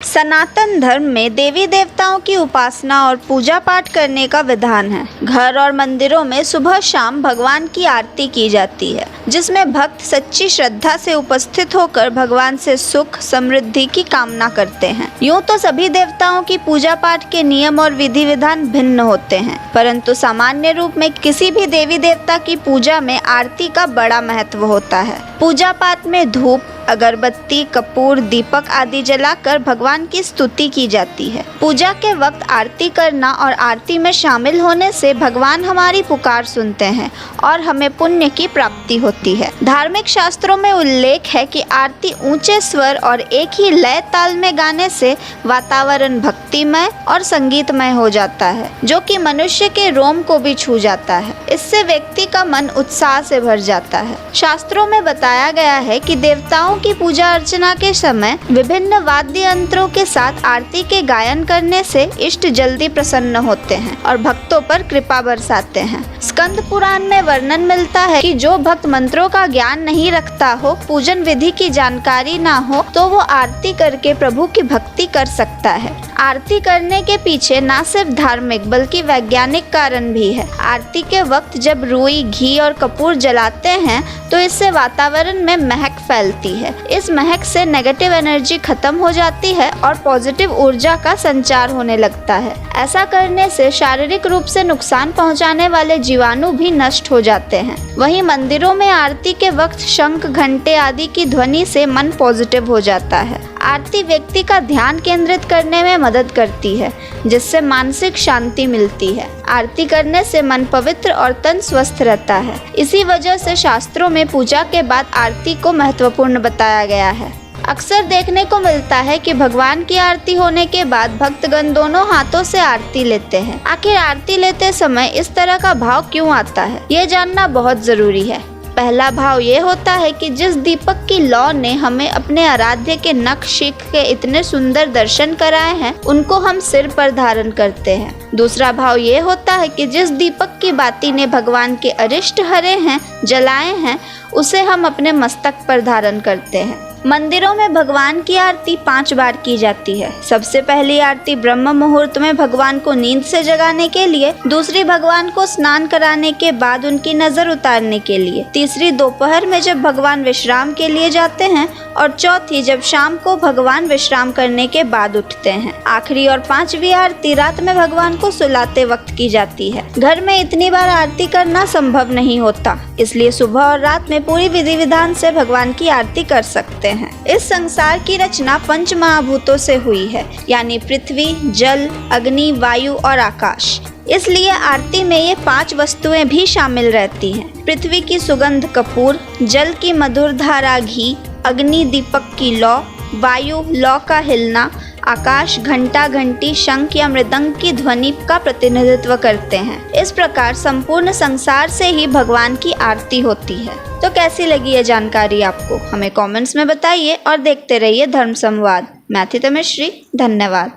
सनातन धर्म में देवी देवताओं की उपासना और पूजा पाठ करने का विधान है। घर और मंदिरों में सुबह शाम भगवान की आरती की जाती है, जिसमें भक्त सच्ची श्रद्धा से उपस्थित होकर भगवान से सुख समृद्धि की कामना करते हैं। यूँ तो सभी देवताओं की पूजा पाठ के नियम और विधि विधान भिन्न होते हैं, परंतु सामान्य रूप में किसी भी देवी देवता की पूजा में आरती का बड़ा महत्व होता है। पूजा पाठ में धूप, अगरबत्ती, कपूर, दीपक आदि जलाकर भगवान की स्तुति की जाती है। पूजा के वक्त आरती करना और आरती में शामिल होने से भगवान हमारी पुकार सुनते हैं और हमें पुण्य की प्राप्ति होती है। धार्मिक शास्त्रों में उल्लेख है कि आरती ऊंचे स्वर और एक ही लय ताल में गाने से वातावरण भक्तिमय और संगीतमय हो जाता है, जो कि मनुष्य के रोम को भी छू जाता है। इससे व्यक्ति का मन उत्साह से भर जाता है। शास्त्रों में बताया गया है कि देवताओं की पूजा अर्चना के समय विभिन्न वाद्य यंत्रों के साथ आरती के गायन करने से इष्ट जल्दी प्रसन्न होते हैं और भक्तों पर कृपा बरसाते हैं। स्कंद पुराण में वर्णन मिलता है कि जो भक्त मंत्रों का ज्ञान नहीं रखता हो, पूजन विधि की जानकारी ना हो, तो वो आरती करके प्रभु की भक्ति कर सकता है। आरती करने के पीछे न सिर्फ धार्मिक बल्कि वैज्ञानिक कारण भी है। आरती के वक्त जब रुई, घी और कपूर जलाते हैं तो इससे वातावरण में महक फैलती है। इस महक से नेगेटिव एनर्जी खत्म हो जाती है और पॉजिटिव ऊर्जा का संचार होने लगता है। ऐसा करने से शारीरिक रूप से नुकसान पहुंचाने वाले जीवाणु भी नष्ट हो जाते हैं। वहीं मंदिरों में आरती के वक्त शंख, घंटे आदि की ध्वनि से मन पॉजिटिव हो जाता है। आरती व्यक्ति का ध्यान केंद्रित करने में मदद करती है, जिससे मानसिक शांति मिलती है। आरती करने से मन पवित्र और तन स्वस्थ रहता है। इसी वजह से शास्त्रों में पूजा के बाद आरती को महत्वपूर्ण बताया गया है। अक्सर देखने को मिलता है कि भगवान की आरती होने के बाद भक्तगण दोनों हाथों से आरती लेते हैं। आखिर आरती लेते समय इस तरह का भाव क्यों आता है, ये जानना बहुत जरूरी है। पहला भाव ये होता है कि जिस दीपक की लौ ने हमें अपने आराध्य के नख शिख के इतने सुंदर दर्शन कराए हैं, उनको हम सिर पर धारण करते हैं। दूसरा भाव ये होता है कि जिस दीपक की बाती ने भगवान के अरिष्ट हरे हैं, जलाए हैं, उसे हम अपने मस्तक पर धारण करते हैं। मंदिरों में भगवान की आरती 5 बार की जाती है। सबसे पहली आरती ब्रह्म मुहूर्त में भगवान को नींद से जगाने के लिए, दूसरी भगवान को स्नान कराने के बाद उनकी नजर उतारने के लिए, तीसरी दोपहर में जब भगवान विश्राम के लिए जाते हैं और चौथी जब शाम को भगवान विश्राम करने के बाद उठते हैं। आखिरी और 5वीं आरती रात में भगवान को सुलाते वक्त की जाती है। घर में इतनी बार आरती करना संभव नहीं होता, इसलिए सुबह और रात में पूरी विधि विधान से भगवान की आरती कर सकते हैं। इस संसार की रचना 5 महाभूतों से हुई है, यानी पृथ्वी, जल, अग्नि, वायु और आकाश। इसलिए आरती में ये 5 वस्तुएं भी शामिल रहती हैं। पृथ्वी की सुगंध कपूर, जल की मधुर धारा घी, अग्नि दीपक की लौ, वायु लौ का हिलना, आकाश घंटा, घंटी, शंख या मृदंग की ध्वनि का प्रतिनिधित्व करते हैं। इस प्रकार संपूर्ण संसार से ही भगवान की आरती होती है। तो कैसी लगी ये जानकारी आपको, हमें कमेंट्स में बताइए और देखते रहिए धर्म संवाद। मैं थी तमिश्री, धन्यवाद।